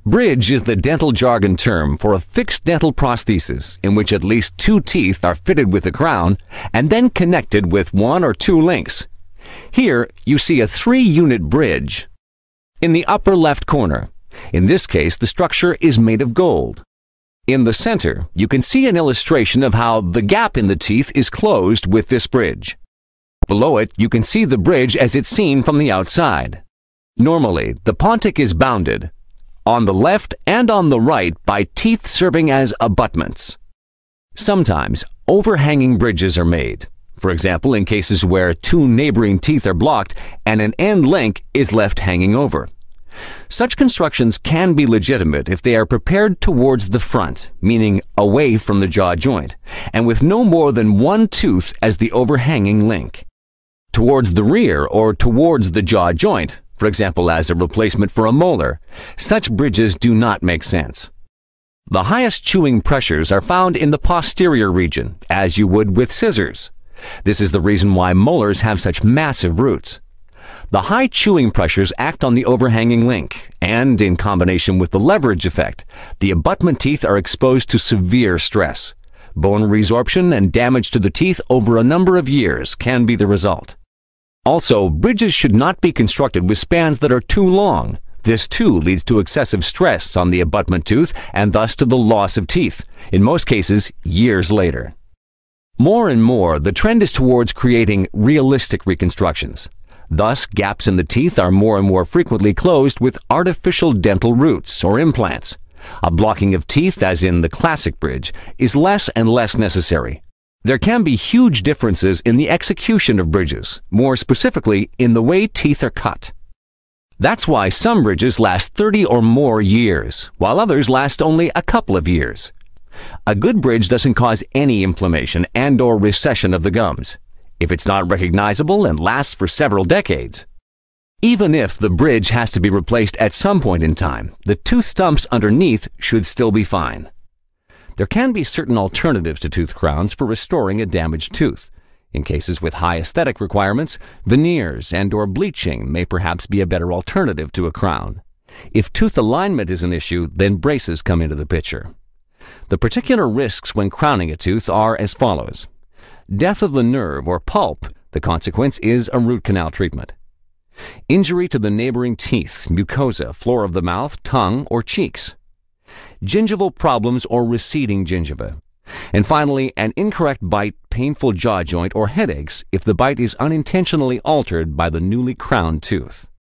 Bridge is the dental jargon term for a fixed dental prosthesis in which at least 2 teeth are fitted with the crown and then connected with 1 or 2 links. Here you see a 3-unit bridge. In the upper left corner, in this case the structure is made of gold. In the center, you can see an illustration of how the gap in the teeth is closed with this bridge. Below it, you can see the bridge as it's seen from the outside. Normally, the pontic is bounded on the left and on the right by teeth serving as abutments. Sometimes, overhanging bridges are made, for example in cases where 2 neighboring teeth are blocked and an end link is left hanging over. Such constructions can be legitimate if they are prepared towards the front, meaning away from the jaw joint, and with no more than 1 tooth as the overhanging link. Towards the rear or towards the jaw joint, for example as a replacement for a molar, such bridges do not make sense. The highest chewing pressures are found in the posterior region, as you would with scissors. This is the reason why molars have such massive roots. The high chewing pressures act on the overhanging link, and in combination with the leverage effect, the abutment teeth are exposed to severe stress. Bone resorption and damage to the teeth over a number of years can be the result. Also, bridges should not be constructed with spans that are too long. This too leads to excessive stress on the abutment tooth and thus to the loss of teeth, in most cases years later. More and more, the trend is towards creating realistic reconstructions. Thus, gaps in the teeth are more and more frequently closed with artificial dental roots or implants. A blocking of teeth, as in the classic bridge, is less and less necessary. There can be huge differences in the execution of bridges, more specifically in the way teeth are cut. That's why some bridges last 30 or more years, while others last only a couple of years. A good bridge doesn't cause any inflammation and/or recession of the gums, if it's not recognizable and lasts for several decades. Even if the bridge has to be replaced at some point in time, the tooth stumps underneath should still be fine. There can be certain alternatives to tooth crowns for restoring a damaged tooth. In cases with high aesthetic requirements, veneers and/or bleaching may perhaps be a better alternative to a crown. If tooth alignment is an issue, then braces come into the picture. The particular risks when crowning a tooth are as follows. Death of the nerve or pulp, the consequence is a root canal treatment. Injury to the neighboring teeth, mucosa, floor of the mouth, tongue, or cheeks. Gingival problems or receding gingiva. And finally, an incorrect bite, painful jaw joint, or headaches if the bite is unintentionally altered by the newly crowned tooth.